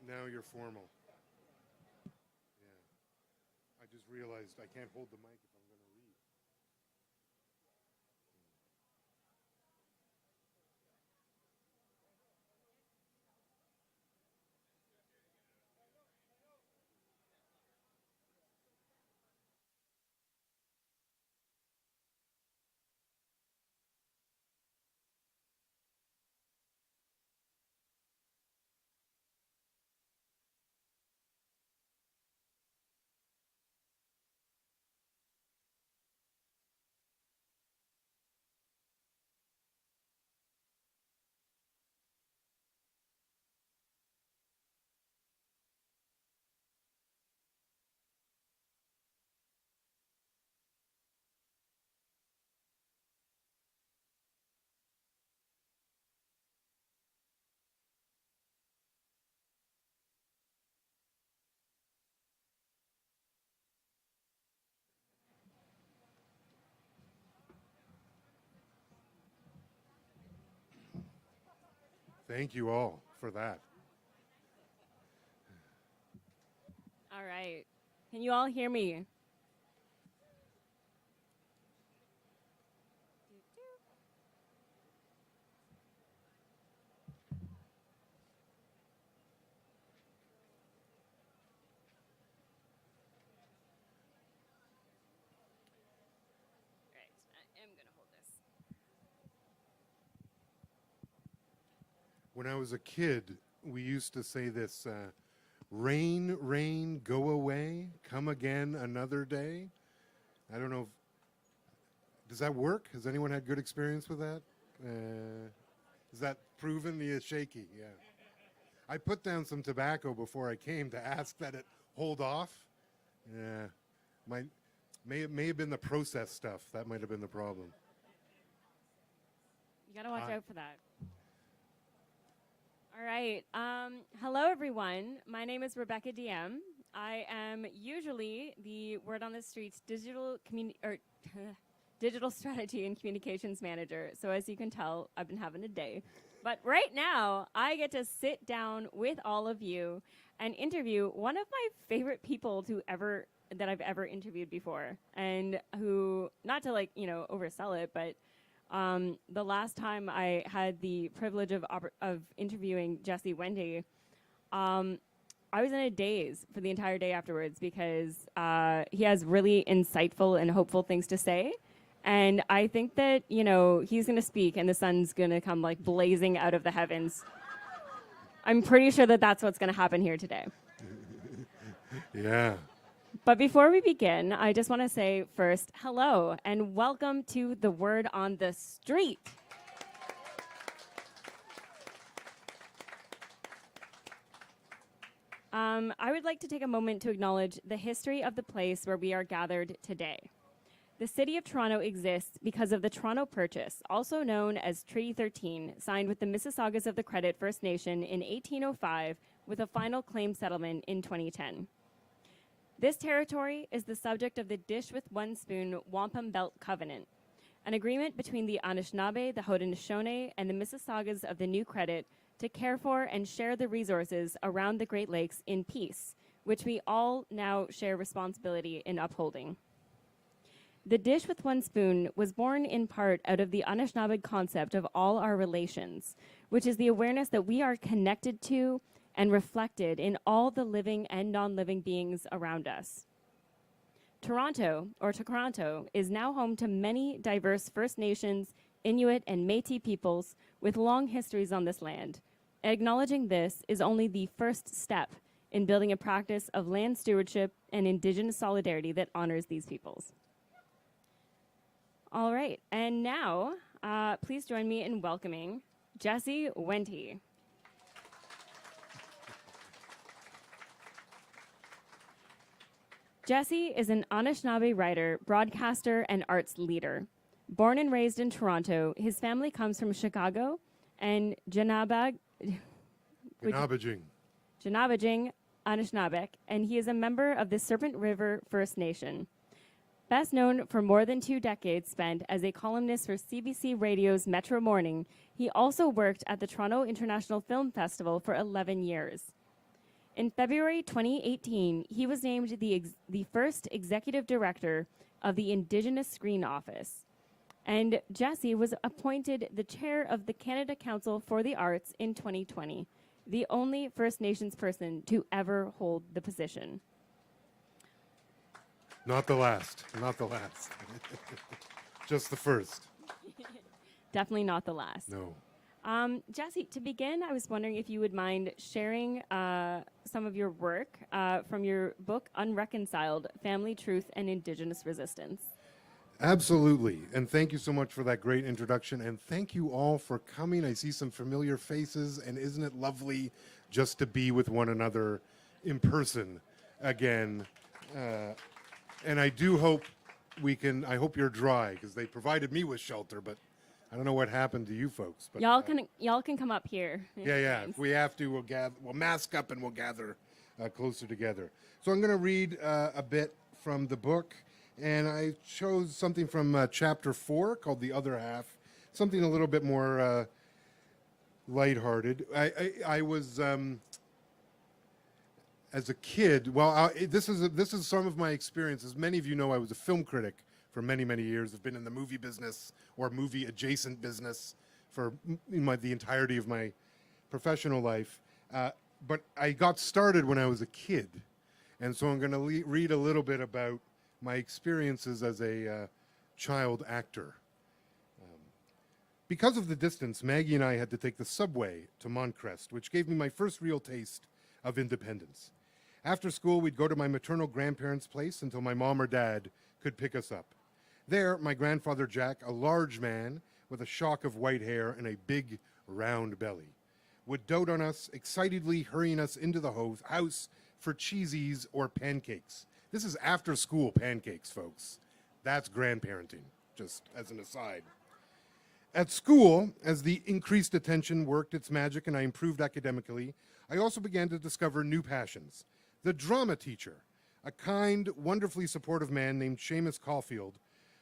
Now you're formal. Yeah. I just realized I can't hold the mic if I'm going to read. Thank you all for that. All right. Can you all hear me? Right. I am going to hold this. When I was a kid, we used to say this, rain, rain, go away, come again another day. I don't know if, does that work? Has anyone had good experience with that? Is that proven? The shaky, yeah. I put down some tobacco before I came to ask that it hold off. Yeah, may have been the process stuff. That might have been the problem. You got to watch out for that. All right. Hello, everyone. My name is Rebecca DM. I am usually the word on the streets digital strategy and communications manager. So as you can tell, I've been having a day. But right now, I get to sit down with all of you and interview one of my favorite people that I've ever interviewed before, and who, not to oversell it, but the last time I had the privilege of interviewing Jesse Wente, I was in a daze for the entire day afterwards because he has really insightful and hopeful things to say. And I think that, he's going to speak and the sun's going to come like blazing out of the heavens. I'm pretty sure that that's what's going to happen here today. Yeah. But before we begin, I just want to say first, hello and welcome to The Word on the Street. I would like to take a moment to acknowledge the history of the place where we are gathered today. The City of Toronto exists because of the Toronto Purchase, also known as Treaty 13, signed with the Mississaugas of the Credit First Nation in 1805 with a final claim settlement in 2010. This territory is the subject of the Dish with One Spoon Wampum Belt Covenant, an agreement between the Anishinaabe, the Haudenosaunee, and the Mississaugas of the New Credit to care for and share the resources around the Great Lakes in peace, which we all now share responsibility in upholding. The Dish with One Spoon was born in part out of the Anishinaabe concept of all our relations, which is the awareness that we are connected to and reflected in all the living and non-living beings around us. Toronto, or Toronto, is now home to many diverse First Nations, Inuit, and Métis peoples with long histories on this land. Acknowledging this is only the first step in building a practice of land stewardship and Indigenous solidarity that honors these peoples. All right, and now, please join me in welcoming Jesse Wente. Jesse is an Anishinaabe writer, broadcaster, and arts leader. Born and raised in Toronto, his family comes from Chicago and Janabajing, Anishinaabeg, and he is a member of the Serpent River First Nation. Best known for more than 2 decades spent as a columnist for CBC Radio's Metro Morning, he also worked at the Toronto International Film Festival for 11 years. In February 2018, he was named the first executive director of the Indigenous Screen Office. And Jesse was appointed the chair of the Canada Council for the Arts in 2020, the only First Nations person to ever hold the position. Not the last. Not the last. Just the first. Definitely not the last. No. Jesse, to begin, I was wondering if you would mind sharing some of your work from your book, Unreconciled, Family, Truth, and Indigenous Resistance. Absolutely. And thank you so much for that great introduction. And thank you all for coming. I see some familiar faces. And isn't it lovely just to be with one another in person again? And I do hope I hope you're dry, because they provided me with shelter, but I don't know what happened to you folks. But Y'all can come up here. yeah. If we have to, we'll mask up and we'll gather closer together. So I'm going to read a bit from the book, and I chose something from chapter 4 called "The Other Half," something a little bit more lighthearted. I was as a kid. Well, this is some of my experiences. Many of you know I was a film critic for many, many years. I've been in the movie business or movie adjacent business for the entirety of my professional life. But I got started when I was a kid. And so I'm going to read a little bit about my experiences as a child actor. Because of the distance, Maggie and I had to take the subway to Montcrest, which gave me my first real taste of independence. After school, we'd go to my maternal grandparents' place until my mom or dad could pick us up. There, my grandfather Jack, a large man with a shock of white hair and a big, round belly, would dote on us, excitedly hurrying us into the house for cheesies or pancakes. This is after-school pancakes, folks. That's grandparenting, just as an aside. At school, as the increased attention worked its magic and I improved academically, I also began to discover new passions. The drama teacher, a kind, wonderfully supportive man named Seamus Caulfield,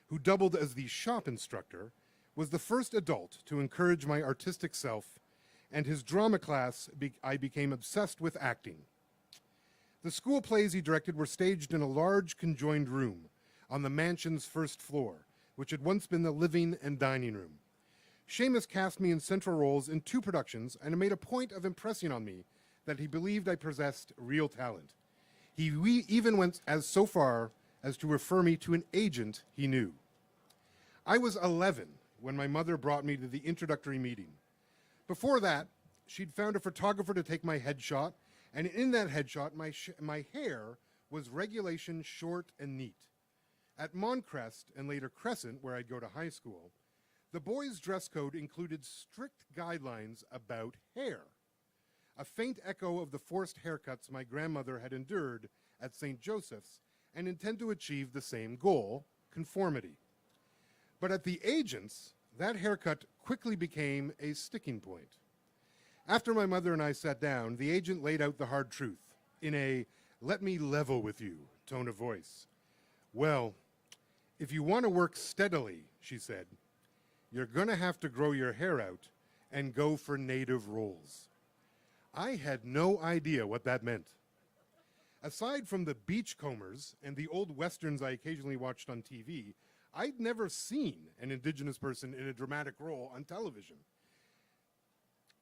who doubled as the shop instructor, was the first adult to encourage my artistic self, and his drama class I became obsessed with acting. The school plays he directed were staged in a large conjoined room on the mansion's first floor, which had once been the living and dining room. Seamus cast me in central roles in 2 productions and made a point of impressing on me that he believed I possessed real talent. He even went so far as to refer me to an agent he knew. I was 11 when my mother brought me to the introductory meeting. Before that, she'd found a photographer to take my headshot, and in that headshot, my hair was regulation short and neat. At Montcrest and later Crescent, where I'd go to high school, the boys' dress code included strict guidelines about hair, a faint echo of the forced haircuts my grandmother had endured at St. Joseph's and intend to achieve the same goal, conformity. But at the agents, that haircut quickly became a sticking point. After my mother and I sat down, the agent laid out the hard truth in a "let me level with you" tone of voice. "Well, if you want to work steadily," she said, "you're going to have to grow your hair out and go for native roles." I had no idea what that meant. Aside from the beachcombers and the old westerns I occasionally watched on TV, I'd never seen an Indigenous person in a dramatic role on television.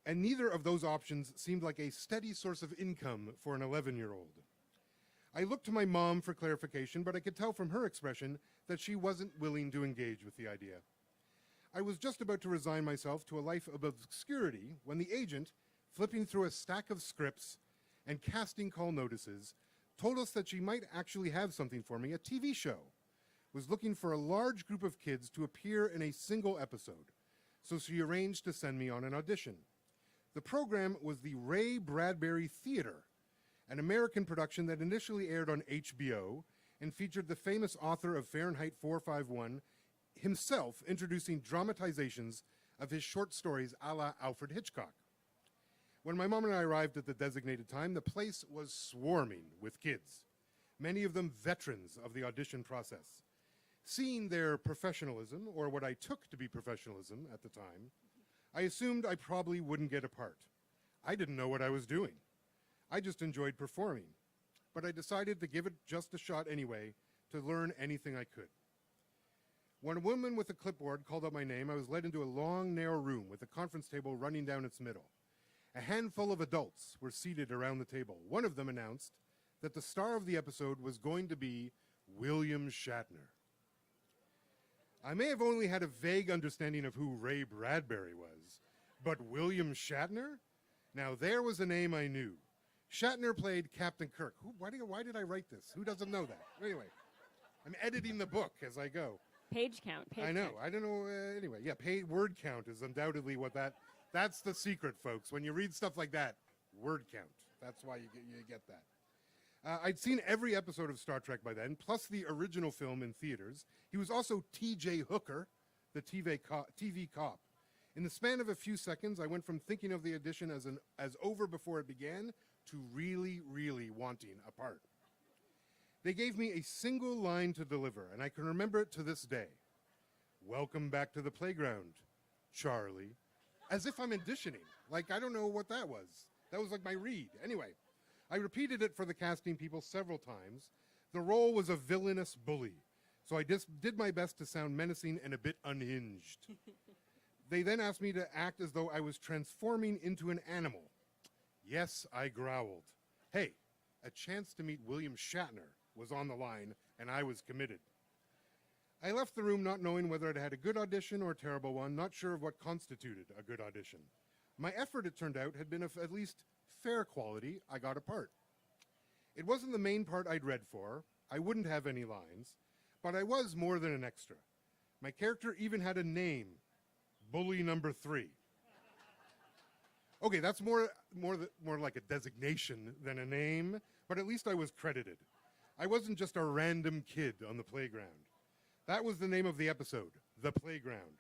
And neither of those options seemed like a steady source of income for an 11-year-old. I looked to my mom for clarification, but I could tell from her expression that she wasn't willing to engage with the idea. I was just about to resign myself to a life of obscurity when the agent, flipping through a stack of scripts and casting call notices, told us that she might actually have something for me, a TV show, was looking for a large group of kids to appear in a single episode, so she arranged to send me on an audition. The program was the Ray Bradbury Theater, an American production that initially aired on HBO and featured the famous author of Fahrenheit 451 himself introducing dramatizations of his short stories a la Alfred Hitchcock. When my mom and I arrived at the designated time, the place was swarming with kids, many of them veterans of the audition process. Seeing their professionalism, or what I took to be professionalism at the time, I assumed I probably wouldn't get a part. I didn't know what I was doing. I just enjoyed performing. But I decided to give it just a shot anyway, to learn anything I could. When a woman with a clipboard called out my name, I was led into a long, narrow room with a conference table running down its middle. A handful of adults were seated around the table. One of them announced that the star of the episode was going to be William Shatner. I may have only had a vague understanding of who Ray Bradbury was, but William Shatner? Now there was a name I knew. Shatner played Captain Kirk. Why did I write this? Who doesn't know that? Anyway, I'm editing the book as I go. Page count. I know. I don't know. Anyway, yeah, word count is undoubtedly what that's the secret, folks. When you read stuff like that, word count. That's why you get that. I'd seen every episode of Star Trek by then, plus the original film in theaters. He was also T.J. Hooker, the TV cop. In the span of a few seconds, I went from thinking of the audition as over before it began to really, really wanting a part. They gave me a single line to deliver, and I can remember it to this day. "Welcome back to the playground, Charlie." As if I'm auditioning. Like, I don't know what that was. That was like my read. Anyway, I repeated it for the casting people several times. The role was a villainous bully, so I just did my best to sound menacing and a bit unhinged. They then asked me to act as though I was transforming into an animal. Yes, I growled. Hey, a chance to meet William Shatner was on the line, and I was committed. I left the room not knowing whether I'd had a good audition or a terrible one, not sure of what constituted a good audition. My effort, it turned out, had been of at least fair quality. I got a part. It wasn't the main part I'd read for. I wouldn't have any lines, but I was more than an extra. My character even had a name, Bully Number 3. Okay, that's more like a designation than a name, but at least I was credited. I wasn't just a random kid on the playground. That was the name of the episode, The Playground.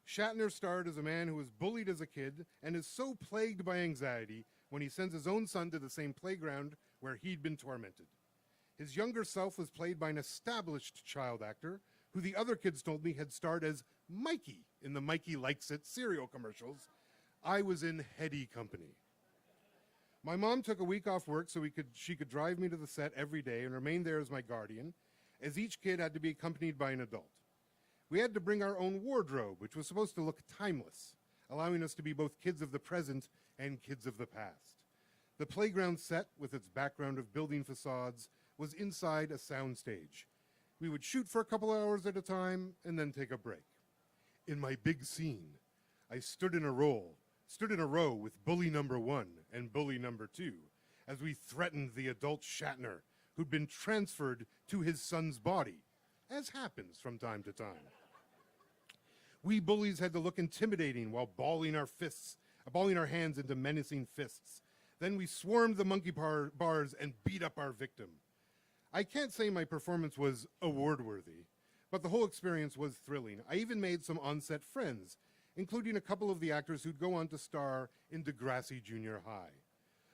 Shatner starred as a man who was bullied as a kid and is so plagued by anxiety when he sends his own son to the same playground where he'd been tormented. His younger self was played by an established child actor who the other kids told me had starred as Mikey in the Mikey Likes It cereal commercials. I was in heady company. My mom took a week off work so she could drive me to the set every day and remain there as my guardian, as each kid had to be accompanied by an adult. We had to bring our own wardrobe, which was supposed to look timeless, allowing us to be both kids of the present and kids of the past. The playground set, with its background of building facades, was inside a soundstage. We would shoot for a couple hours at a time and then take a break. In my big scene, I stood in a row with Bully Number 1 and Bully Number 2 as we threatened the adult Shatner, who'd been transferred to his son's body, as happens from time to time. We bullies had to look intimidating while balling our hands into menacing fists. Then we swarmed the monkey bars and beat up our victim. I can't say my performance was award-worthy, but the whole experience was thrilling. I even made some on-set friends, including a couple of the actors who'd go on to star in Degrassi Junior High.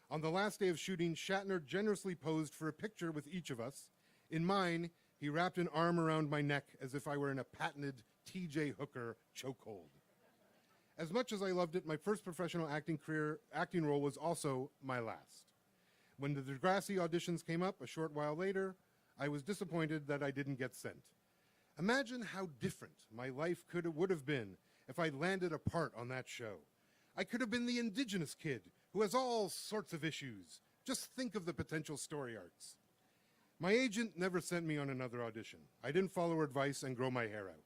On the last day of shooting, Shatner generously posed for a picture with each of us. In mine, he wrapped an arm around my neck as if I were in a patented T.J. Hooker chokehold. As much as I loved it, my first professional acting role was also my last. When the Degrassi auditions came up a short while later, I was disappointed that I didn't get sent. Imagine how different my life would have been if I'd landed a part on that show. I could have been the Indigenous kid who has all sorts of issues. Just think of the potential story arcs. My agent never sent me on another audition. I didn't follow her advice and grow my hair out.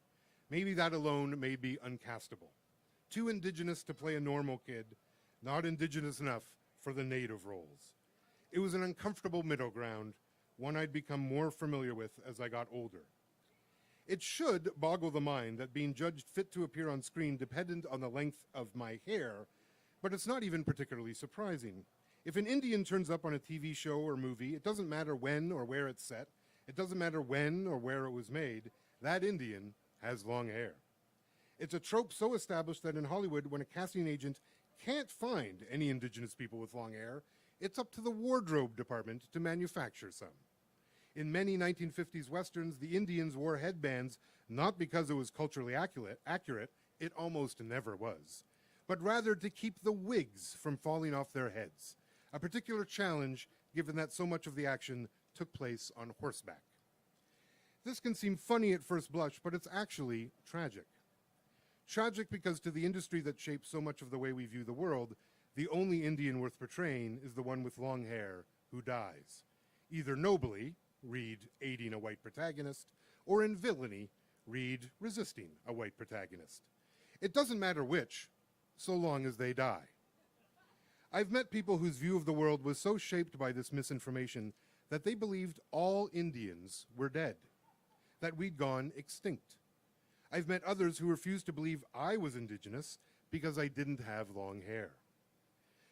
Maybe that alone made me uncastable. Too Indigenous to play a normal kid, not Indigenous enough for the native roles. It was an uncomfortable middle ground, one I'd become more familiar with as I got older. It should boggle the mind that being judged fit to appear on screen depended on the length of my hair, but it's not even particularly surprising. If an Indian turns up on a TV show or movie, it doesn't matter when or where it's set. It doesn't matter when or where it was made. That Indian has long hair. It's a trope so established that in Hollywood, when a casting agent can't find any Indigenous people with long hair, it's up to the wardrobe department to manufacture some. In many 1950s Westerns, the Indians wore headbands not because it was culturally accurate, it almost never was, but rather to keep the wigs from falling off their heads. a particular challenge given that so much of the action took place on horseback. This can seem funny at first blush, but it's actually tragic. Tragic because to the industry that shapes so much of the way we view the world, the only Indian worth portraying is the one with long hair who dies, either nobly, read aiding a white protagonist, or in villainy, read resisting a white protagonist. It doesn't matter which, so long as they die. I've met people whose view of the world was so shaped by this misinformation that they believed all Indians were dead, that we'd gone extinct. I've met others who refused to believe I was Indigenous because I didn't have long hair.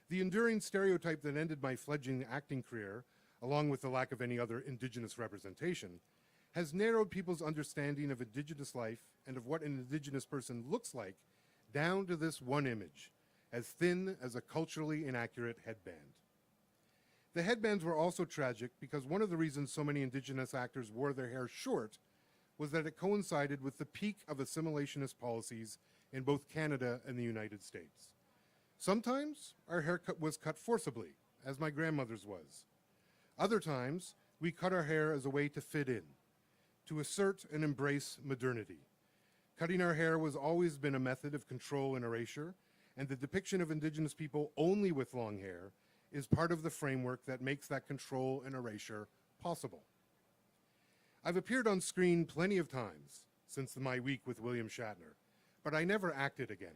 The enduring stereotype that ended my fledgling acting career, along with the lack of any other Indigenous representation, has narrowed people's understanding of Indigenous life and of what an Indigenous person looks like down to this one image, as thin as a culturally inaccurate headband. The headbands were also tragic because one of the reasons so many Indigenous actors wore their hair short was that it coincided with the peak of assimilationist policies in both Canada and the United States. Sometimes our hair was cut forcibly, as my grandmother's was. Other times, we cut our hair as a way to fit in, to assert and embrace modernity. Cutting our hair was always been a method of control and erasure, and the depiction of Indigenous people only with long hair is part of the framework that makes that control and erasure possible. I've appeared on screen plenty of times since my week with William Shatner, but I never acted again.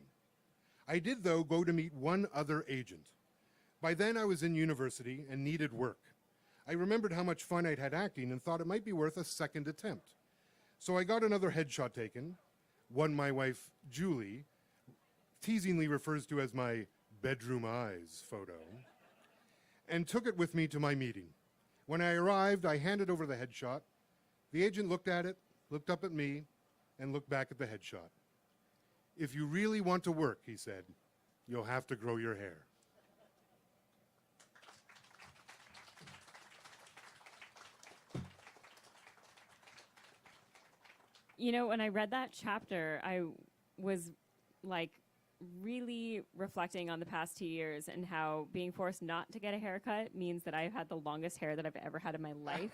I did, though, go to meet one other agent. By then, I was in university and needed work. I remembered how much fun I'd had acting and thought it might be worth a second attempt. So I got another headshot taken, one my wife, Julie, teasingly refers to as my bedroom eyes photo, and took it with me to my meeting. When I arrived, I handed over the headshot. The agent looked at it, looked up at me, and looked back at the headshot. "If you really want to work," he said, "you'll have to grow your hair." You know, when I read that chapter, I was like really reflecting on the past 2 years and how being forced not to get a haircut means that I've had the longest hair that I've ever had in my life.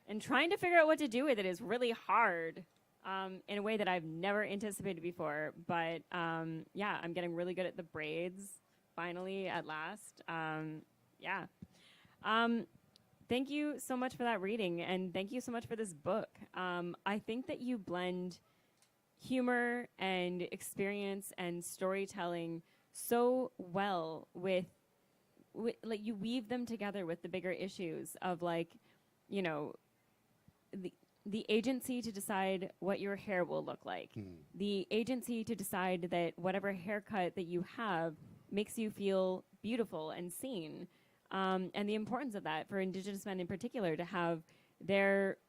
And trying to figure out what to do with it is really hard in a way that I've never anticipated before. But yeah, I'm getting really good at the braids, finally, at last. Yeah. Thank you so much for that reading, and thank you so much for this book. I think that you blend humor and experience and storytelling so well with like you weave them together with the bigger issues of, like, you know, the agency to decide what your hair will look like, the agency to decide that whatever haircut that you have makes you feel beautiful and seen. And the importance of that for Indigenous men in particular to have their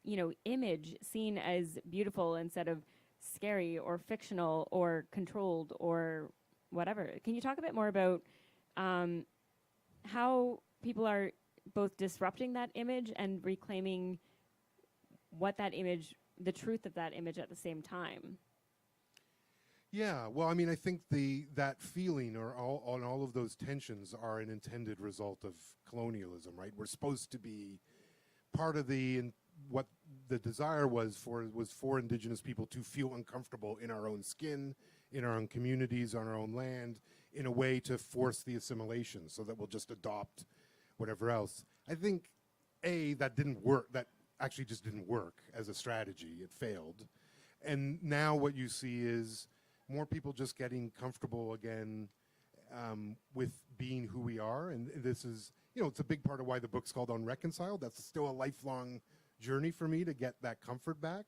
you know, image seen as beautiful instead of scary or fictional or controlled or whatever. Can you talk a bit more about how people are both disrupting that image and reclaiming what that image, the truth of that image at the same time? Yeah, well, I mean, I think that feeling or all of those tensions are an intended result of colonialism, right? We're supposed to be part of what the desire was for Indigenous people to feel uncomfortable in our own skin, in our own communities, on our own land, in a way to force the assimilation so that we'll just adopt whatever else. I think, that didn't work. That actually just didn't work as a strategy. It failed. And now what you see is more people just getting comfortable again with being who we are. And this is, you know, it's a big part of why the book's called Unreconciled. That's still a lifelong journey for me to get that comfort back.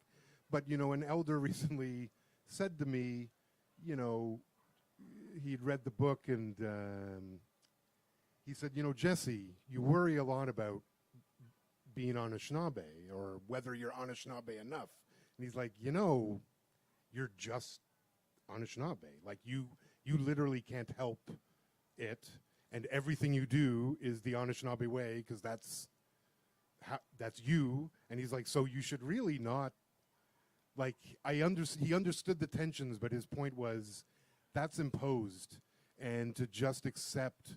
But, you know, an elder recently said to me, you know, he'd read the book and he said, you know, Jesse, you worry a lot about being Anishinaabe or whether you're Anishinaabe enough. And he's like, you know, you're just Anishinaabe. Like you literally can't help it, and everything you do is the Anishinaabe way because that's you. And he's like, so you should really not, like, he understood the tensions, but his point was that's imposed, and to just accept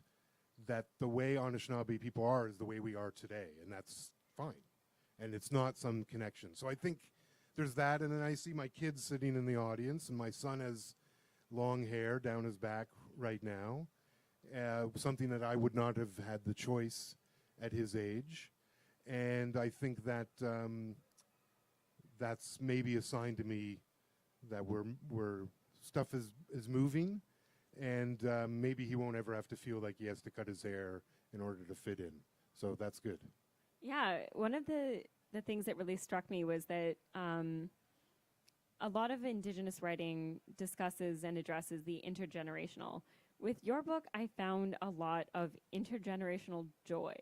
that the way Anishinaabe people are is the way we are today, and that's fine. And it's not some connection. So I think there's that, and then I see my kids sitting in the audience, and my son has long hair down his back right now, something that I would not have had the choice at his age. And I think that that's maybe a sign to me that we're stuff is moving, and maybe he won't ever have to feel like he has to cut his hair in order to fit in. So that's good. Yeah, one of the things that really struck me was that a lot of Indigenous writing discusses and addresses the intergenerational. With your book, I found a lot of intergenerational joy,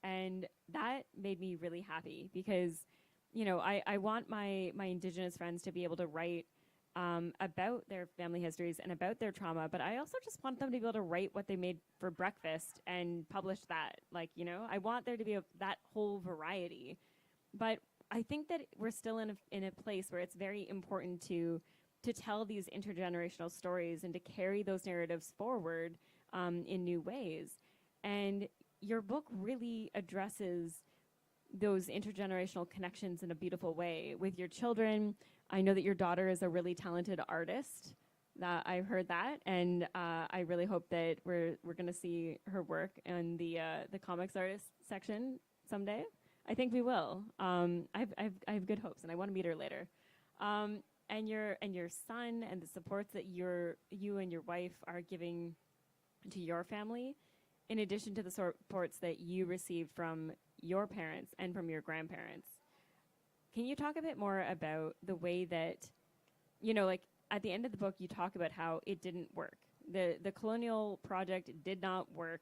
and that made me really happy because, you know, I want my Indigenous friends to be able to write about their family histories and about their trauma, but I also just want them to be able to write what they made for breakfast and publish that. Like, you know, I want there to be that whole variety. But I think that we're still in a place where it's very important to tell these intergenerational stories and to carry those narratives forward in new ways. And your book really addresses those intergenerational connections in a beautiful way with your children. I know that your daughter is a really talented artist. That I've heard that, and I really hope that we're going to see her work in the comics artist section someday. I think we will. I have good hopes, and I want to meet her later. And your son and the supports that you and your wife are giving to your family, in addition to the supports that you received from your parents and from your grandparents. Can you talk a bit more about the way that, you know, like at the end of the book, you talk about how it didn't work. The colonial project did not work,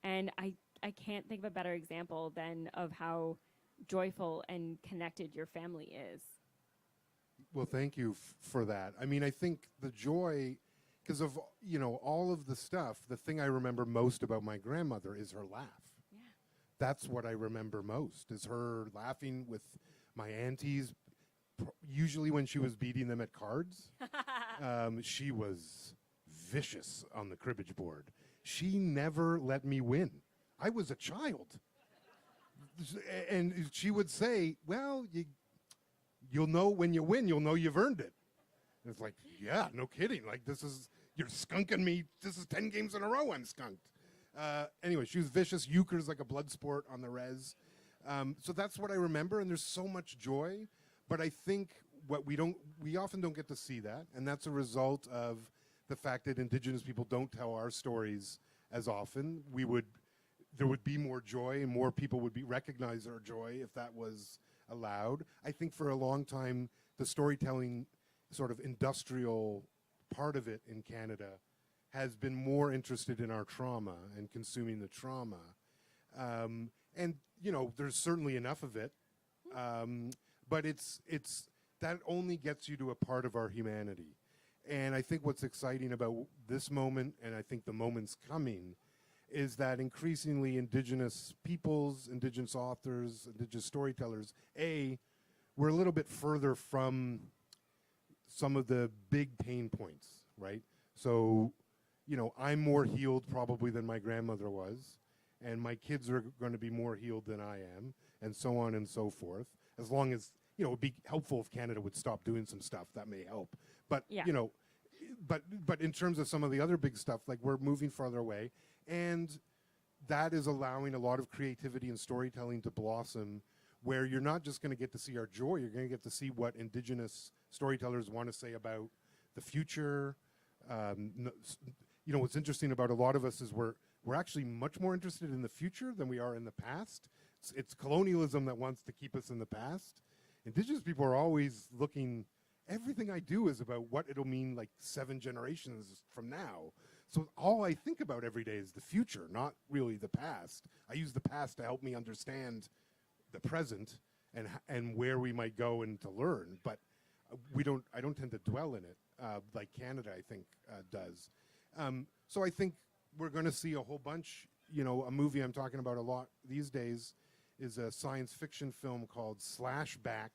and I can't think of a better example than of how joyful and connected your family is. Well, thank you for that. I mean, I think the joy, because of, you know, all of the stuff, the thing I remember most about my grandmother is her laugh. Yeah. That's what I remember most, is her laughing with my aunties, usually when she was beating them at cards. She was vicious on the cribbage board. She never let me win. I was a child. And she would say, well, you'll know when you win, you'll know you've earned it. And it's like, yeah, no kidding. Like, you're skunking me. This is 10 games in a row I'm skunked. Anyway, she was vicious. Euchre's like a blood sport on the res. So that's what I remember, and there's so much joy. But I think we often don't get to see that, and that's a result of the fact that Indigenous people don't tell our stories as often. There would be more joy, and more people would recognize our joy if that was allowed. I think for a long time, the storytelling sort of industrial part of it in Canada has been more interested in our trauma and consuming the trauma. And, you know, there's certainly enough of it, but it's that only gets you to a part of our humanity. And I think what's exciting about this moment, and I think the moments coming, is that increasingly Indigenous peoples, Indigenous authors, Indigenous storytellers, we're a little bit further from some of the big pain points, right? So, you know, I'm more healed probably than my grandmother was, and my kids are going to be more healed than I am, and so on and so forth. As long as, you know, it would be helpful if Canada would stop doing some stuff. That may help. But, Yeah. you know, but in terms of some of the other big stuff, like, we're moving farther away, and that is allowing a lot of creativity and storytelling to blossom, where you're not just going to get to see our joy, you're going to get to see what Indigenous storytellers want to say about the future. You know, what's interesting about a lot of us is we're actually much more interested in the future than we are in the past. It's colonialism that wants to keep us in the past. Indigenous people are always looking, everything I do is about what it'll mean like 7 generations from now. So all I think about every day is the future, not really the past. I use the past to help me understand the present and where we might go and to learn. But I don't tend to dwell in it like Canada, I think, does. So I think we're going to see a whole bunch. You know, a movie I'm talking about a lot these days is a science fiction film called Slashback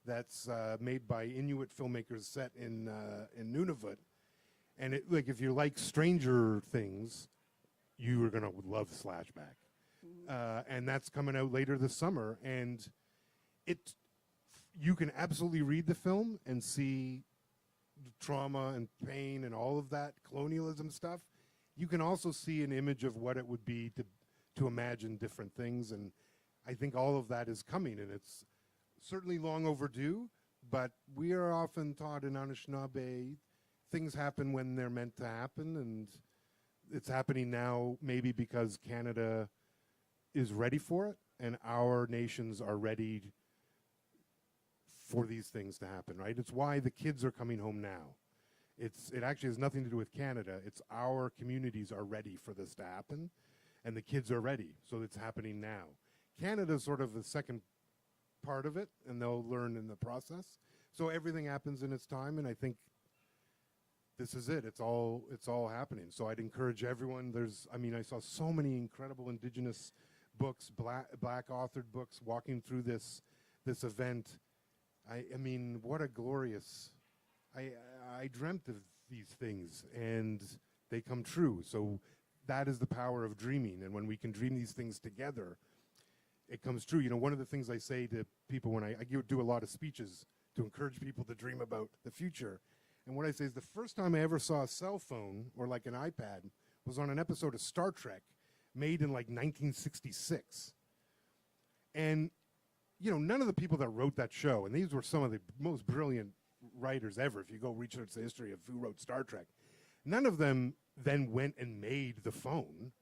that's made by Inuit filmmakers set in Nunavut. And like, if you like Stranger Things, you are going to love Slashback. And that's coming out later this summer. And you can absolutely read the film and see the trauma and pain and all of that colonialism stuff. You can also see an image of what it would be to imagine different things. And I think all of that is coming, and it's certainly long overdue, but we are often taught in Anishinaabe, things happen when they're meant to happen, and it's happening now maybe because Canada is ready for it, and our nations are ready for these things to happen, right? It's why the kids are coming home now. It actually has nothing to do with Canada. It's our communities are ready for this to happen, and the kids are ready, so it's happening now. Canada's sort of the second part of it, and they'll learn in the process. So everything happens in its time, and I think this is it. It's all happening. So I'd encourage everyone. I saw so many incredible Indigenous books, black authored books, walking through this event. I mean, what a glorious. I dreamt of these things, and they come true. So that is the power of dreaming, and when we can dream these things together, it comes true. You know, one of the things I say to people when I do a lot of speeches to encourage people to dream about the future, and what I say is the first time I ever saw a cell phone or like an iPad was on an episode of Star Trek made in like 1966. And, you know, none of the people that wrote that show, and these were some of the most brilliant writers ever, if you go research the history of who wrote Star Trek, none of them then went and made the phone.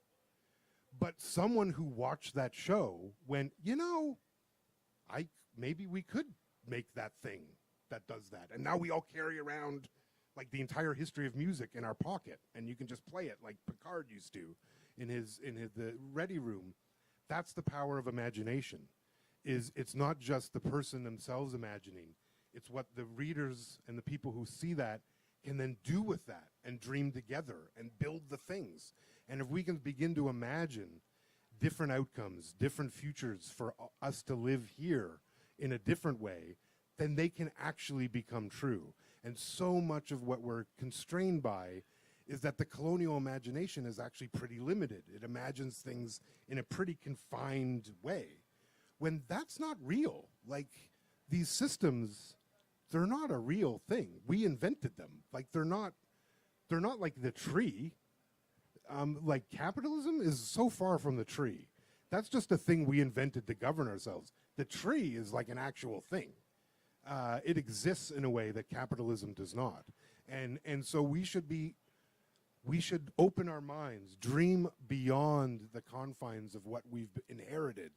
But someone who watched that show went, you know, maybe we could make that thing that does that. And now we all carry around like the entire history of music in our pocket, and you can just play it like Picard used to in the ready room. That's the power of imagination. It's not just the person themselves imagining. It's what the readers and the people who see that can then do with that and dream together and build the things. And if we can begin to imagine different outcomes, different futures for us to live here in a different way, then they can actually become true. And so much of what we're constrained by is that the colonial imagination is actually pretty limited. It imagines things in a pretty confined way, when that's not real. Like, these systems, they're not a real thing. We invented them. Like, they're not like the tree. Like, capitalism is so far from the tree. That's just a thing we invented to govern ourselves. The tree is like an actual thing. It exists in a way that capitalism does not. And so we should open our minds, dream beyond the confines of what we've inherited,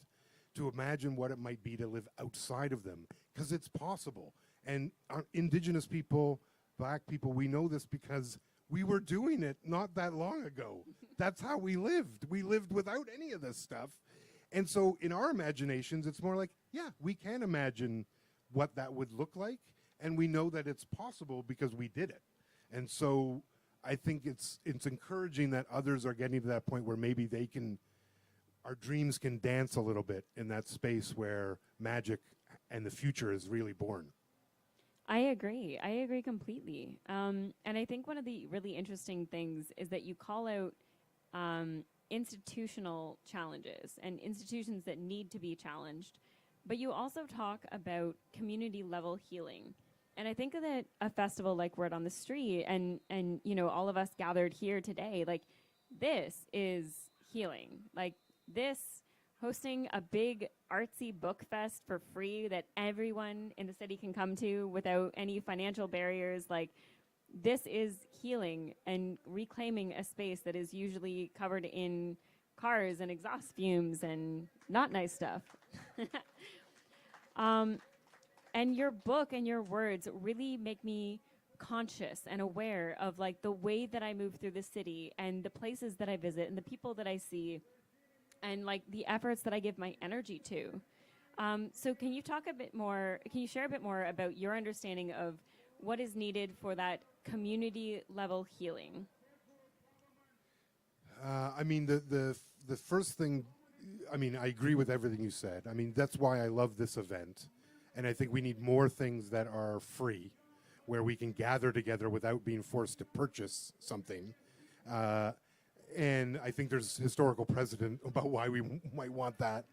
to imagine what it might be to live outside of them, because it's possible. And Indigenous people, Black people, we know this because we were doing it not that long ago. That's how we lived. We lived without any of this stuff. And so in our imaginations, it's more like, yeah, we can imagine what that would look like, and we know that it's possible because we did it. And so I think it's encouraging that others are getting to that point where maybe our dreams can dance a little bit in that space where magic and the future is really born. I agree completely. And I think one of the really interesting things is that you call out institutional challenges and institutions that need to be challenged, but you also talk about community level healing. And I think that a festival like Word on the Street and you know, all of us gathered here today, like, this is healing. Like, this, hosting a big artsy book fest for free that everyone in the city can come to without any financial barriers, like, this is healing and reclaiming a space that is usually covered in cars and exhaust fumes and not nice stuff. And your book and your words really make me conscious and aware of, like, the way that I move through the city and the places that I visit and the people that I see, and, like, the efforts that I give my energy to. So can you share a bit more about your understanding of what is needed for that community level healing? I mean, the first thing, I mean, I agree with everything you said. I mean, that's why I love this event. And I think we need more things that are free, where we can gather together without being forced to purchase something. And I think there's historical precedent about why we might want that.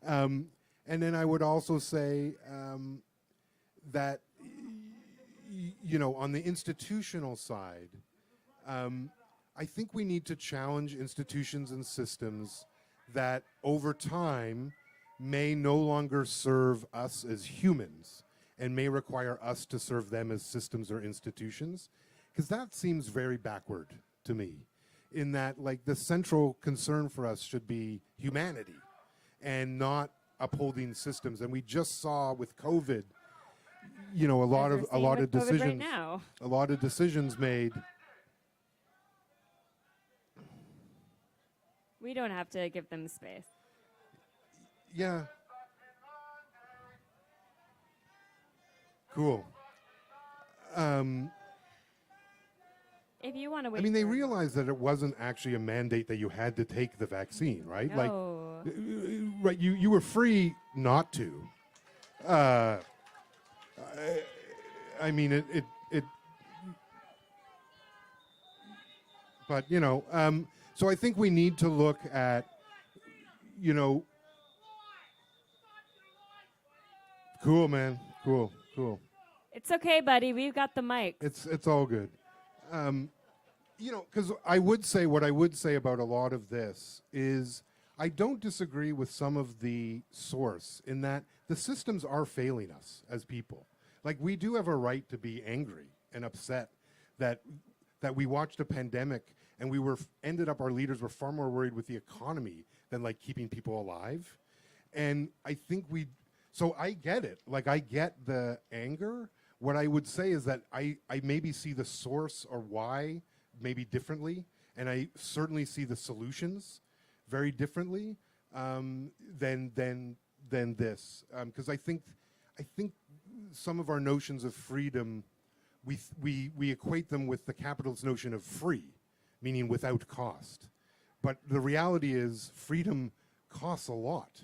And then I would also say that, on the institutional side, I think we need to challenge institutions and systems that over time may no longer serve us as humans and may require us to serve them as systems or institutions, because that seems very backward to me, in that like the central concern for us should be humanity and not upholding systems. And we just saw with COVID, a lot of decisions right now. a lot of decisions made. We don't have to give them space. Yeah. Cool. If you want to wait. I mean, they realized that it wasn't actually a mandate that you had to take the vaccine, right? No. Like, right? You were free not to. I mean, it. But so I think we need to look at, Cool, man. Cool. It's okay, buddy. We've got the mic. It's all good. Because what I would say about a lot of this is I don't disagree with some of the source in that the systems are failing us as people. Like, we do have a right to be angry and upset that we watched a pandemic and our leaders were far more worried with the economy than like keeping people alive. And I think so I get it. Like, I get the anger. What I would say is that I maybe see the source or why maybe differently, and I certainly see the solutions very differently than this. Because I think some of our notions of freedom, we equate them with the capitalist notion of free, meaning without cost. But the reality is freedom costs a lot,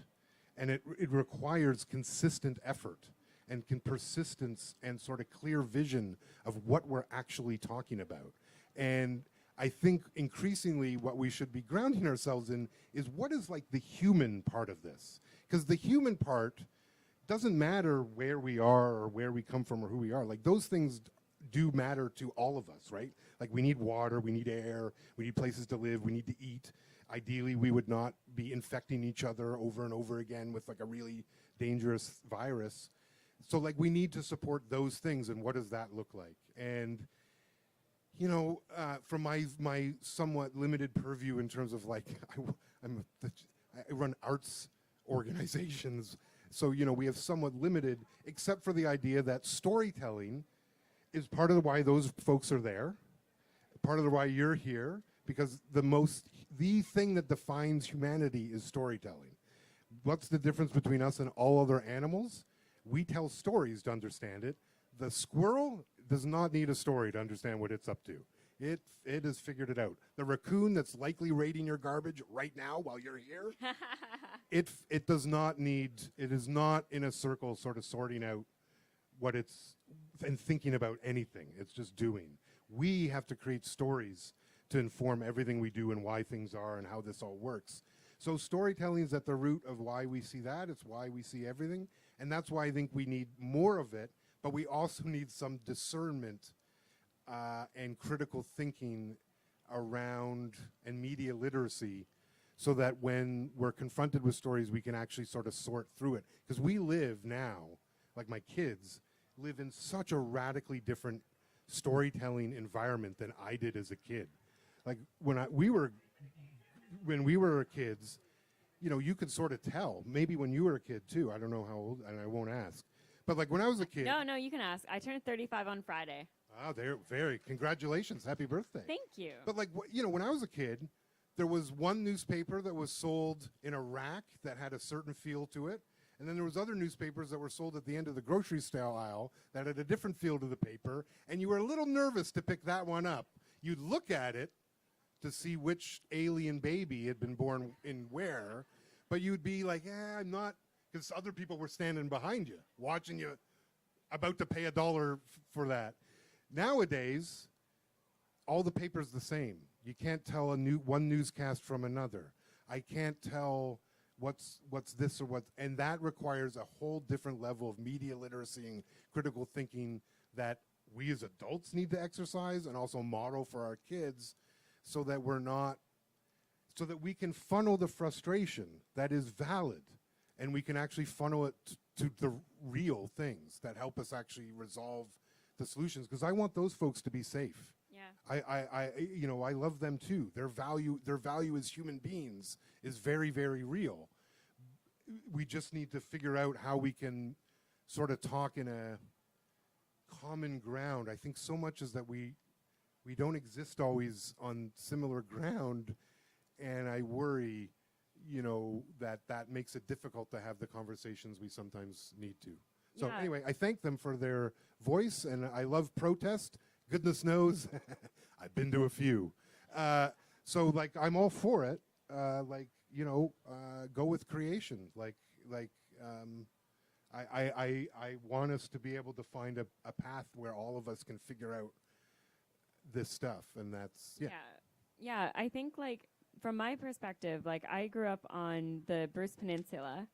and it requires consistent effort and persistence and sort of clear vision of what we're actually talking about. And I think increasingly what we should be grounding ourselves in is what is like the human part of this. Because the human part doesn't matter where we are or where we come from or who we are. Like, those things do matter to all of us, right? Like, we need water, we need air, we need places to live, we need to eat. Ideally, we would not be infecting each other over and over again with like a really dangerous virus. So like, we need to support those things, and what does that look like? And from my somewhat limited purview in terms of like, I run arts organizations, so we have somewhat limited, except for the idea that storytelling is part of why those folks are there, part of why you're here, because the thing that defines humanity is storytelling. What's the difference between us and all other animals? We tell stories to understand it. The squirrel does not need a story to understand what it's up to. It has figured it out. The raccoon that's likely raiding your garbage right now while you're here, it does not need, it is not in a circle sort of sorting out what it's and thinking about anything. It's just doing. We have to create stories to inform everything we do and why things are and how this all works. So storytelling is at the root of why we see that. It's why we see everything. And that's why I think we need more of it, but we also need some discernment and critical thinking around and media literacy, so that when we're confronted with stories, we can actually sort of sort through it. Because we live now, like my kids, live in such a radically different storytelling environment than I did as a kid. Like, when we were kids, you could sort of tell. Maybe when you were a kid too. I don't know how old, and I won't ask. But like when I was a kid. No, you can ask. I turned 35 on Friday. Oh, congratulations, happy birthday. Thank you. But like, when I was a kid, there was one newspaper that was sold in a rack that had a certain feel to it. And then there was other newspapers that were sold at the end of the grocery store aisle that had a different feel to the paper. And you were a little nervous to pick that one up. You'd look at it to see which alien baby had been born in where, but you'd be like, I'm not, because other people were standing behind you, watching you, about to pay $1 for that. Nowadays, all the paper's the same. You can't tell one newscast from another. I can't tell what's this or what, and that requires a whole different level of media literacy and critical thinking that we as adults need to exercise and also model for our kids, so that so that we can funnel the frustration that is valid, and we can actually funnel it to the real things that help us actually resolve the solutions. Because I want those folks to be safe. Yeah. I love them too. Their value as human beings is very, very real. We just need to figure out how we can sort of talk in a common ground. I think so much is that we don't exist always on similar ground, and I worry, that makes it difficult to have the conversations we sometimes need to. So Yeah. anyway, I thank them for their voice, and I love protest. Goodness knows, I've been to a few. So like, I'm all for it. Go with creation. I want us to be able to find a path where all of us can figure out this stuff, and that's Yeah, I think like from my perspective, like I grew up on the Bruce Peninsula,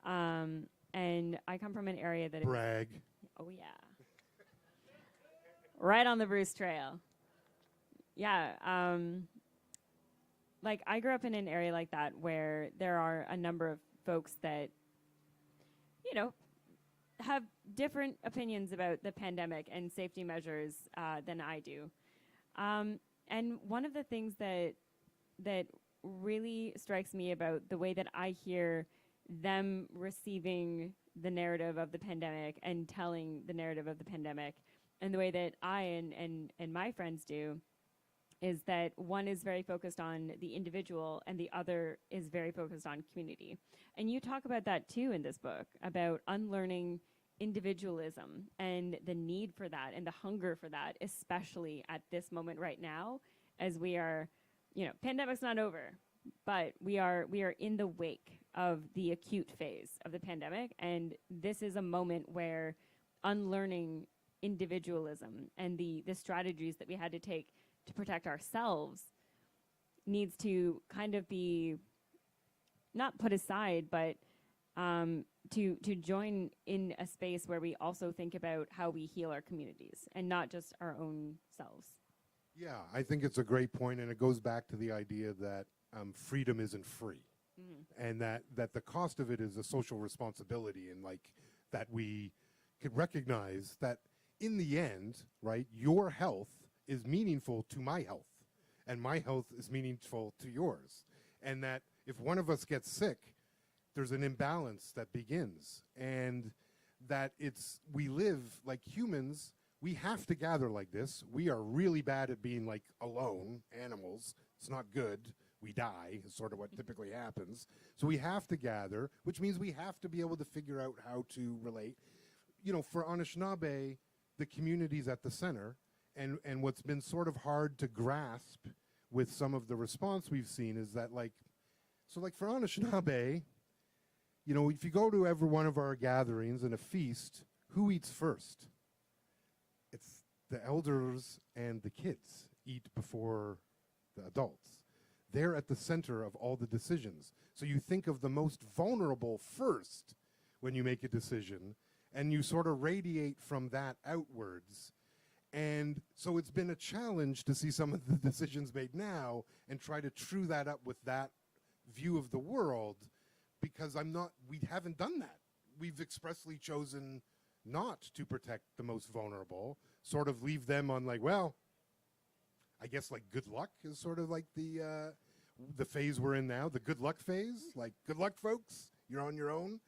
and I come from an area that brag. Oh yeah. Right on the Bruce Trail. Yeah, like I grew up in an area like that where there are a number of folks that, have different opinions about the pandemic and safety measures than I do. And one of the things that really strikes me about the way that I hear them receiving the narrative of the pandemic and telling the narrative of the pandemic, and the way that I and my friends do, is that one is very focused on the individual and the other is very focused on community. And you talk about that too in this book, about unlearning individualism and the need for that and the hunger for that, especially at this moment right now, as we are, pandemic's not over, but we are in the wake of the acute phase of the pandemic. And this is a moment where unlearning individualism and the strategies that we had to take to protect ourselves needs to kind of be not put aside, but to join in a space where we also think about how we heal our communities and not just our own selves. Yeah, I think it's a great point, and it goes back to the idea that freedom isn't free, and that the cost of it is a social responsibility, and like that we could recognize that in the end, right, your health is meaningful to my health, and my health is meaningful to yours, and that if one of us gets sick, there's an imbalance that begins, and that we live like humans. We have to gather like this. We are really bad at being like alone animals. It's not good. We die is sort of what typically happens. So we have to gather, which means we have to be able to figure out how to relate. For Anishinaabe, the community's at the center, and what's been sort of hard to grasp with some of the response we've seen is that for Anishinaabe, if you go to every one of our gatherings and a feast, who eats first? It's the elders and the kids eat before the adults. They're at the center of all the decisions. So you think of the most vulnerable first when you make a decision, and you sort of radiate from that outwards. And so it's been a challenge to see some of the decisions made now and try to true that up with that view of the world, because we haven't done that. We've expressly chosen not to protect the most vulnerable, sort of leave them on I guess good luck is sort of like the phase we're in now, the good luck phase. Good luck, folks, you're on your own.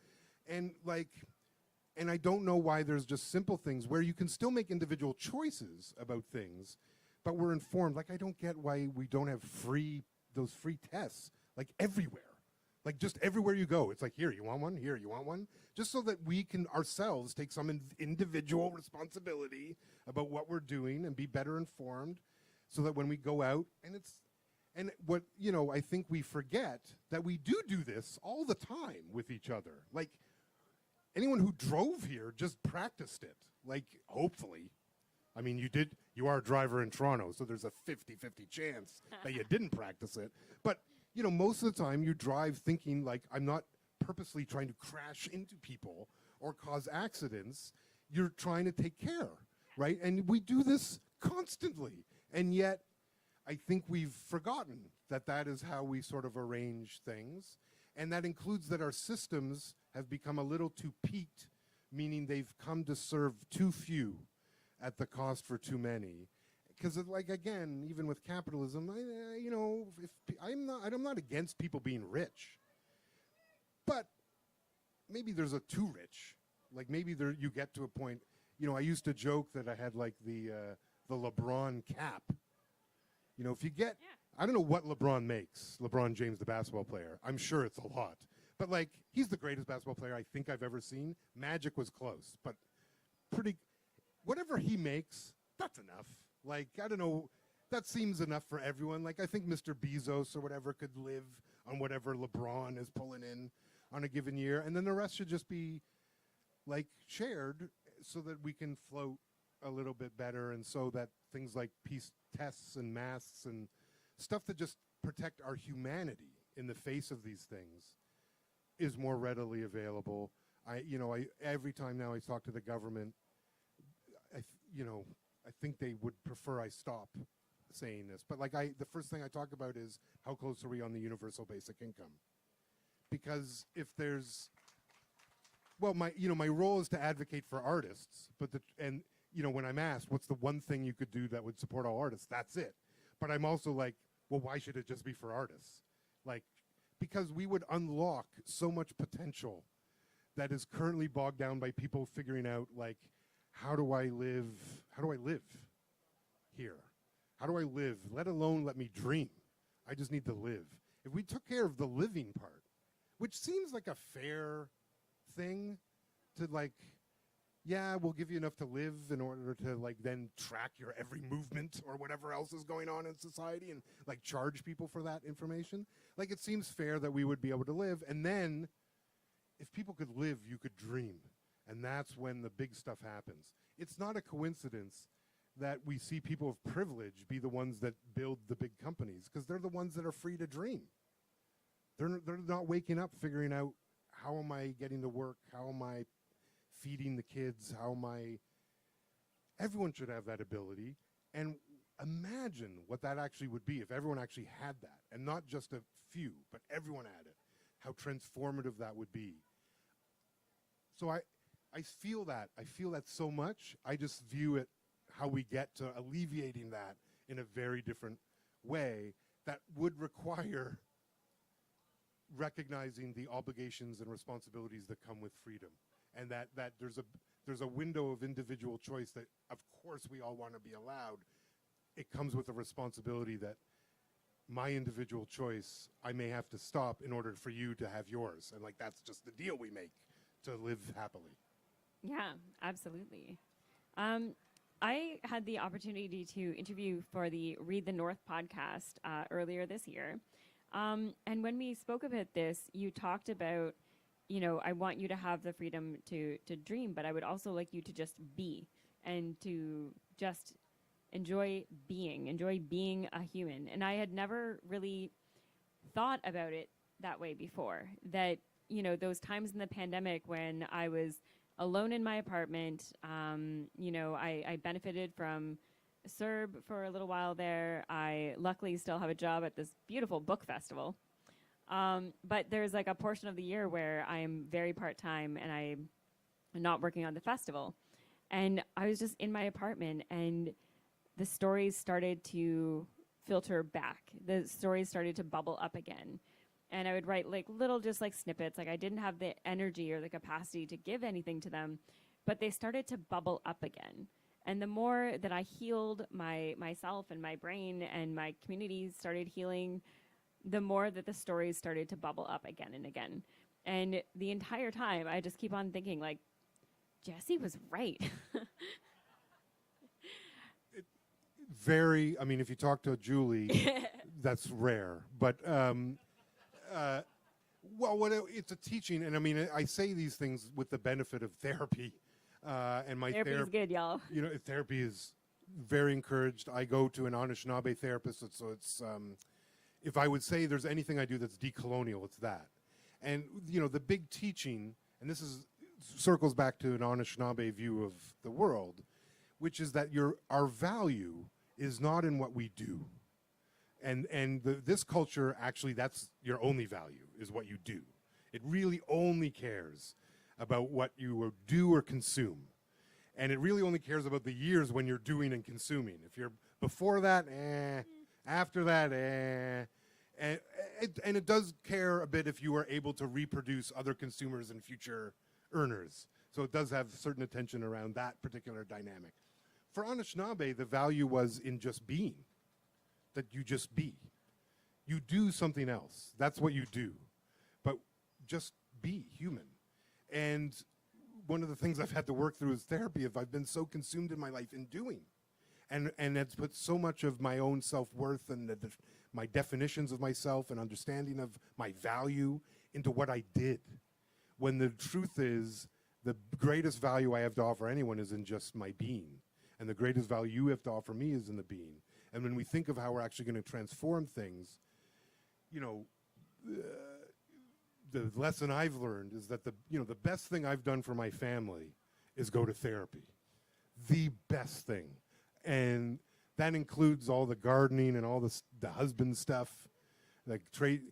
And I don't know why there's just simple things where you can still make individual choices about things, but we're informed. I don't get why we don't have those free tests, everywhere. Just everywhere you go, it's here, you want one? Here, you want one? Just so that we can ourselves take some individual responsibility about what we're doing and be better informed, so that when we go out, I think we forget that we do this all the time with each other. Anyone who drove here just practiced it, hopefully. I mean, you are a driver in Toronto, so there's a 50-50 chance that you didn't practice it. But, you know, most of the time you drive thinking like, I'm not purposely trying to crash into people or cause accidents. You're trying to take care, right? And we do this constantly. And yet, I think we've forgotten that that is how we sort of arrange things. And that includes that our systems have become a little too peaked, meaning they've come to serve too few at the cost for too many. Because, like, again, even with capitalism, you know, I'm not against people being rich. But maybe there's a too rich. Like, maybe you get to a point, you know, I used to joke that I had, like, the LeBron cap. You know, if you get, I don't know what LeBron makes, LeBron James, the basketball player. I'm sure it's a lot. But, like, he's the greatest basketball player I think I've ever seen. Magic was close, but whatever he makes, that's enough. Like, I don't know, that seems enough for everyone. Like, I think Mr. Bezos or whatever could live on whatever LeBron is pulling in on a given year. And then the rest should just be, like, shared so that we can float a little bit better, and so that things like peace tests and masks and stuff that just protect our humanity in the face of these things is more readily available. Every time now I talk to the government, I think they would prefer I stop saying this. But the first thing I talk about is how close are we on the universal basic income? Because if there's, well, my role is to advocate for artists, but when I'm asked what's the one thing you could do that would support all artists, that's it. But I'm also like, well, why should it just be for artists? Like, because we would unlock so much potential that is currently bogged down by people figuring out, like, how do I live here? How do I live? Let alone let me dream. I just need to live. If we took care of the living part, which seems like a fair thing to, like, yeah, we'll give you enough to live in order to, like, then track your every movement or whatever else is going on in society and, like, charge people for that information. Like, it seems fair that we would be able to live. And then if people could live, you could dream. And that's when the big stuff happens. It's not a coincidence that we see people of privilege be the ones that build the big companies, because they're the ones that are free to dream. They're not waking up figuring out, how am I getting to work? How am I feeding the kids? Everyone should have that ability. And imagine what that actually would be if everyone actually had that, and not just a few, but everyone had it. How transformative that would be. So I feel that. I feel that so much. I just view it how we get to alleviating that in a very different way that would require recognizing the obligations and responsibilities that come with freedom. And that there's a window of individual choice that, of course, we all want to be allowed. It comes with a responsibility that my individual choice, I may have to stop in order for you to have yours. And, like, that's just the deal we make to live happily. Yeah, absolutely. I had the opportunity to interview for the Read the North podcast earlier this year. And when we spoke about this, you talked about, I want you to have the freedom to dream, but I would also like you to just be and to just enjoy being a human. And I had never really thought about it that way before. That, those times in the pandemic when I was alone in my apartment, I benefited from CERB for a little while there. I luckily still have a job at this beautiful book festival. But there's, like, a portion of the year where I am very part-time and I'm not working on the festival. And I was just in my apartment, and the stories started to filter back. The stories started to bubble up again. And I would write, like, little just, like, snippets. Like, I didn't have the energy or the capacity to give anything to them, but they started to bubble up again. And the more that I healed myself and my brain, and my community started healing, the more that the stories started to bubble up again and again. And the entire time, I just keep on thinking, like, Jesse was right. If you talk to Julie, that's rare. But, it's a teaching. And, I say these things with the benefit of therapy. And my Therapy is good, y'all. Therapy is very encouraged. I go to an Anishinaabe therapist, so it's if I would say there's anything I do that's decolonial, it's that. And you know, the big teaching, and this is circles back to an Anishinaabe view of the world, which is that our value is not in what we do. And this culture, actually, that's your only value, is what you do. It really only cares about what you do or consume. And it really only cares about the years when you're doing and consuming. If you're before that, after that, And it does care a bit if you are able to reproduce other consumers and future earners. So it does have certain attention around that particular dynamic. For Anishinaabe, the value was in just being, that you just be. You do something else. That's what you do. But just be human. And one of the things I've had to work through is therapy, if I've been so consumed in my life in doing. And it's put so much of my own self-worth and my definitions of myself and understanding of my value into what I did. When the truth is, the greatest value I have to offer anyone is in just my being. And the greatest value you have to offer me is in the being. And when we think of how we're actually going to transform things, you know, the lesson I've learned is that the best thing I've done for my family is go to therapy. The best thing. And that includes all the gardening and all the husband stuff, like the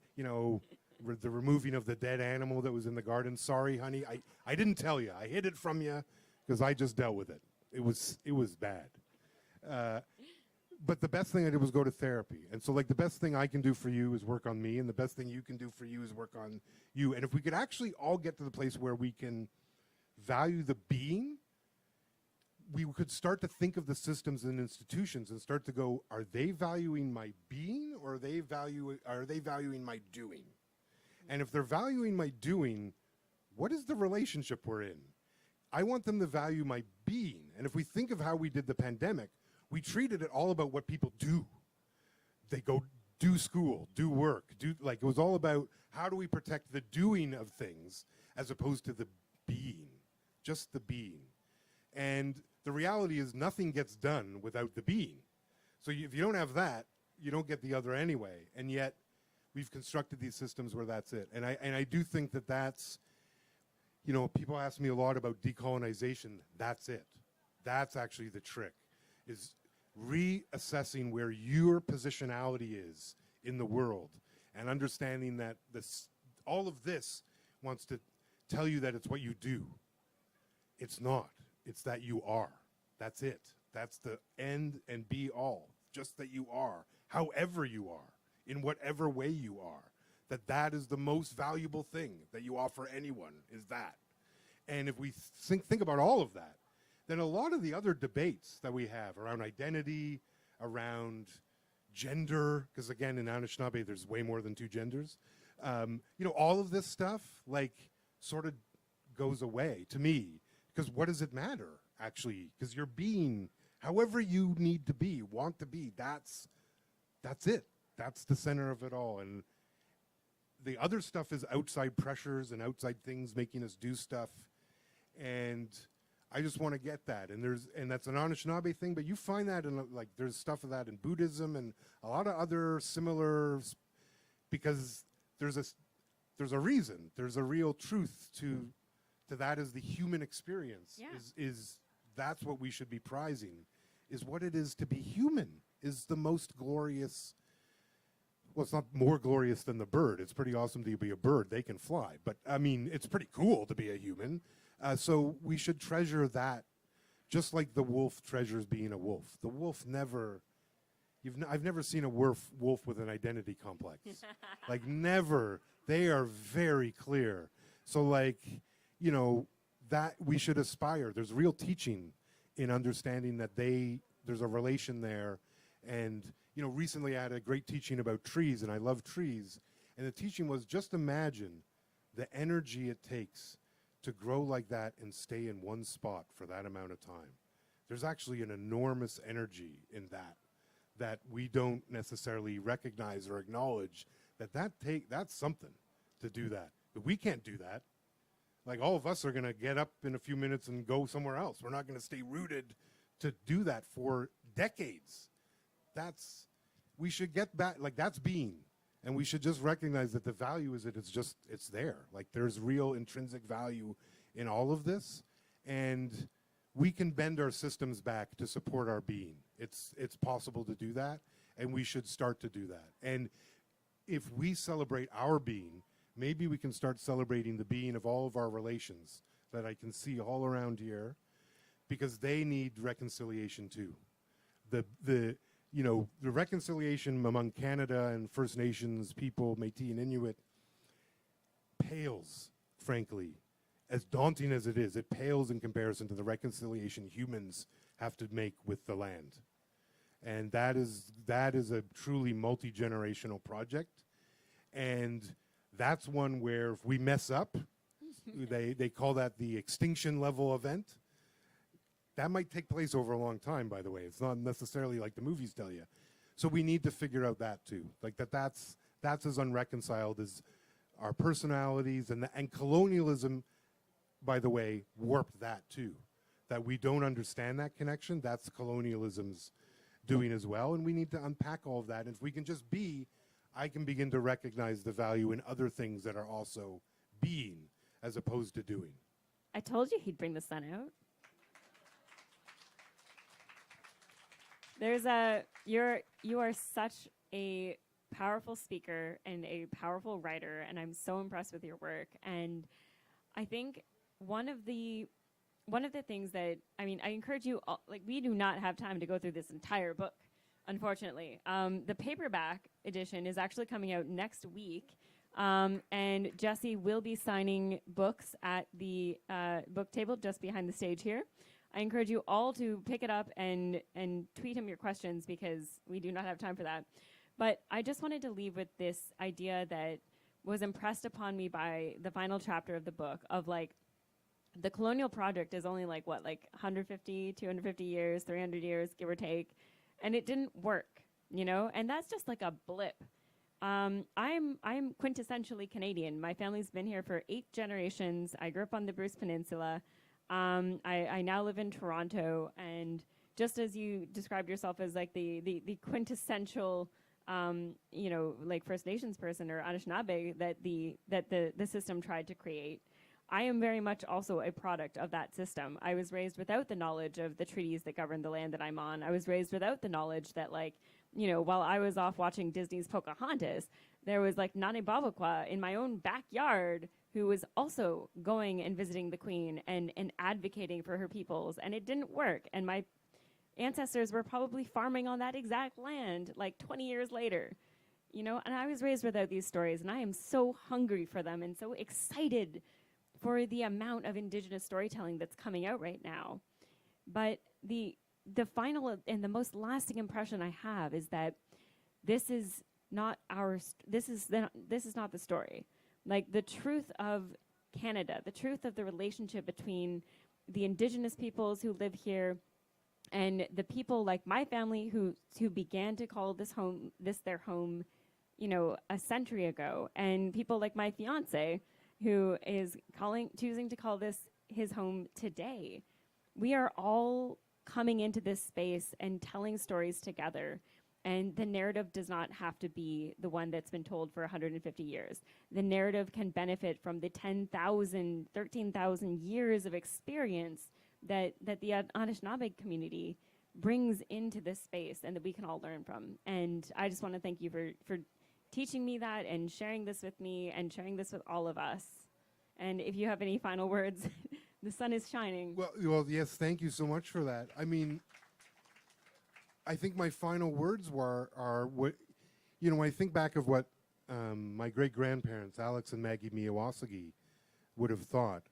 removing of the dead animal that was in the garden. Sorry, honey, I didn't tell you. I hid it from you because I just dealt with it. It was bad. But the best thing I did was go to therapy. And so, like, the best thing I can do for you is work on me, and the best thing you can do for you is work on you. And if we could actually all get to the place where we can value the being, we could start to think of the systems and institutions and start to go, are they valuing my being, or are they valuing my doing? And if they're valuing my doing, what is the relationship we're in? I want them to value my being. And if we think of how we did the pandemic, we treated it all about what people do. They go do school, do work, it was all about how do we protect the doing of things as opposed to the being, just the being. And the reality is nothing gets done without the being. So if you don't have that, you don't get the other anyway. And yet we've constructed these systems where that's it. And I do think that that's, people ask me a lot about decolonization. That's it. That's actually the trick, is reassessing where your positionality is in the world and understanding that all of this wants to tell you that it's what you do. It's not. It's that you are. That's it. That's the end and be all. Just that you are, however you are, in whatever way you are. That is the most valuable thing that you offer anyone, is that. And if we think about all of that, then a lot of the other debates that we have around identity, around gender, because again, in Anishinaabe, there's way more than two genders. All of this stuff, sort of goes away to me. Because what does it matter, actually? Because you're being however you need to be, want to be. That's it. That's the center of it all. And the other stuff is outside pressures and outside things making us do stuff. And I just want to get that. And that's an Anishinaabe thing, but you find that in, there's stuff of that in Buddhism and a lot of other similar, because there's a reason. There's a real truth to that is the human experience. Yeah. Is that's what we should be prizing, is what it is to be human, is the most glorious. Well, it's not more glorious than the bird. It's pretty awesome to be a bird. They can fly. But, I mean, it's pretty cool to be a human. So we should treasure that, just like the wolf treasures being a wolf. The wolf never... I've never seen a wolf with an identity complex. Never. They are very clear. So, that we should aspire. There's real teaching in understanding that there's a relation there. And, recently I had a great teaching about trees, and I love trees. And the teaching was, just imagine the energy it takes to grow like that and stay in one spot for that amount of time. There's actually an enormous energy in that we don't necessarily recognize or acknowledge, that's something to do that. But we can't do that. All of us are going to get up in a few minutes and go somewhere else. We're not going to stay rooted to do that for decades. We should get back, like that's being. And we should just recognize that the value is that it's there. Like there's real intrinsic value in all of this. And we can bend our systems back to support our being. It's possible to do that, and we should start to do that. And if we celebrate our being, maybe we can start celebrating the being of all of our relations that I can see all around here, because they need reconciliation too. The reconciliation among Canada and First Nations people, Métis and Inuit, pales, frankly, as daunting as it is, it pales in comparison to the reconciliation humans have to make with the land. And that is a truly multi-generational project. And that's one where if we mess up, they call that the extinction level event. That might take place over a long time, by the way. It's not necessarily like the movies tell you. So we need to figure out that too. Like that's as unreconciled as our personalities, and colonialism, by the way, warped that too. That we don't understand that connection, that's colonialism's doing as well. And we need to unpack all of that. And if we can just be, I can begin to recognize the value in other things that are also being as opposed to doing. I told you he'd bring the sun out. You are such a powerful speaker and a powerful writer, and I'm so impressed with your work. And I think one of the things that, I encourage you all, like, we do not have time to go through this entire book, unfortunately. The paperback edition is actually coming out next week, and Jesse will be signing books at the book table just behind the stage here. I encourage you all to pick it up and tweet him your questions, because we do not have time for that. But I just wanted to leave with this idea that was impressed upon me by the final chapter of the book of, like, the colonial project is only like 150, 250 years, 300 years, give or take, and it didn't work, and that's just like a blip. I'm quintessentially Canadian. My family's been here for 8 generations. I grew up on the Bruce Peninsula. I now live in Toronto, and just as you described yourself as like the quintessential like First Nations person or Anishinaabe that the system tried to create, I am very much also a product of that system. I was raised without the knowledge of the treaties that govern the land that I'm on. I was raised without the knowledge that, like, while I was off watching Disney's Pocahontas, there was like Nane Babakwa in my own backyard who was also going and visiting the Queen and advocating for her peoples, and it didn't work. And my ancestors were probably farming on that exact land like 20 years later, and I was raised without these stories, and I am so hungry for them and so excited for the amount of Indigenous storytelling that's coming out right now. But the final and the most lasting impression I have is that this is not this is not the story. Like, the truth of Canada, the truth of the relationship between the Indigenous peoples who live here and the people like my family who began to call this their home, a century ago, and people like my fiance who is choosing to call this his home today. We are all coming into this space and telling stories together. And the narrative does not have to be the one that's been told for 150 years. The narrative can benefit from the 10,000, 13,000 years of experience that the Anishinaabe community brings into this space and that we can all learn from. And I just want to thank you for teaching me that and sharing this with me and sharing this with all of us. And if you have any final words, the sun is shining. Well, yes, thank you so much for that. I think my final words are what, when I think back of what my great-grandparents, Alex and Maggie Miyawasaki, would have thought.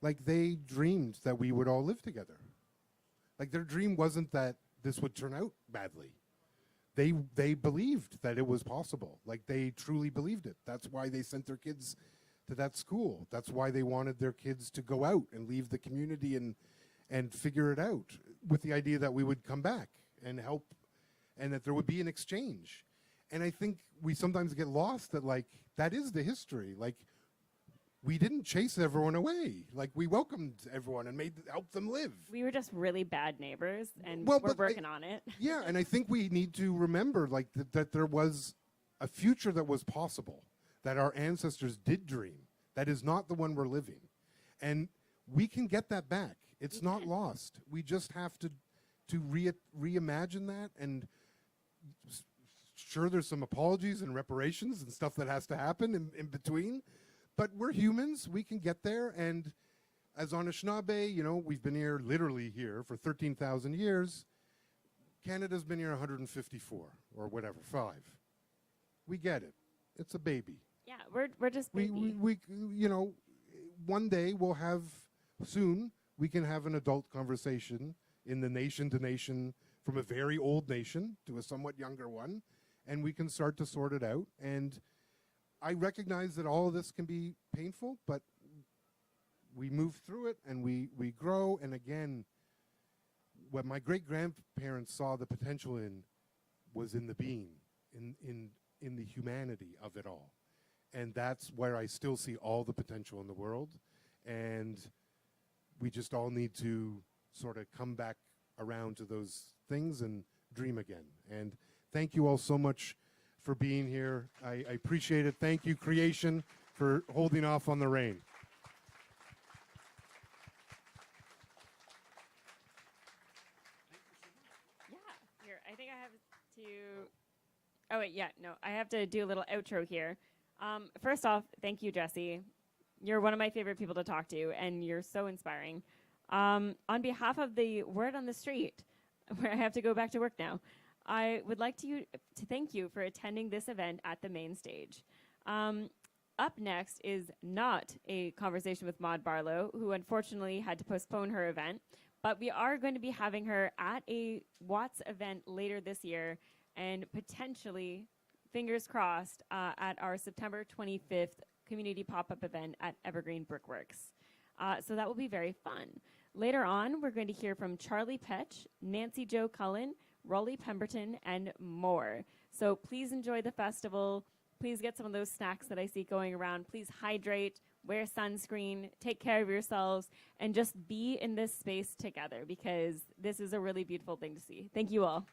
Like, they dreamed that we would all live together. Like, their dream wasn't that this would turn out badly. They believed that it was possible. Like, they truly believed it. That's why they sent their kids to that school. That's why they wanted their kids to go out and leave the community and figure it out, with the idea that we would come back and help, and that there would be an exchange. And I think we sometimes get lost that, like, that is the history. Like, we didn't chase everyone away. Like, we welcomed everyone and helped them live. We were just really bad neighbors, and Well, we're but working on it. Yeah, and I think we need to remember, like, that there was a future that was possible, that our ancestors did dream. That is not the one we're living. And we can get that back. It's not lost. We just have to reimagine that. And sure, there's some apologies and reparations and stuff that has to happen in between. But we're humans. We can get there. And as Anishinaabe, you know, we've been here, literally here, for 13,000 years. Canada's been here 154 or whatever, 5. We get it. It's a baby. Yeah, we're just baby. We you know, one day we'll have, soon, we can have an adult conversation in the nation to nation, from a very old nation to a somewhat younger one, and we can start to sort it out. And I recognize that all of this can be painful, but we move through it and we grow. And again, what my great-grandparents saw the potential in was in the being, in the humanity of it all. And that's where I still see all the potential in the world. And we just all need to sort of come back around to those things and dream again. And thank you all so much for being here. I appreciate it. Thank you, Creation, for holding off on the rain. Yeah, here, I think I have to... Oh, wait, yeah, no, I have to do a little outro here. First off, thank you, Jesse. You're one of my favorite people to talk to, and you're so inspiring. On behalf of the Word on the Street, where I have to go back to work now, I would like to thank you for attending this event at the main stage. Up next is not a conversation with Maud Barlow, who unfortunately had to postpone her event, but we are going to be having her at a WOTS event later this year, and potentially, fingers crossed, at our September 25th community pop-up event at Evergreen Brickworks. So that will be very fun. Later on, we're going to hear from Charlie Petch, Nancy Jo Cullen, Rolly Pemberton, and more. So please enjoy the festival. Please get some of those snacks that I see going around. Please hydrate, wear sunscreen, take care of yourselves, and just be in this space together, because this is a really beautiful thing to see. Thank you all.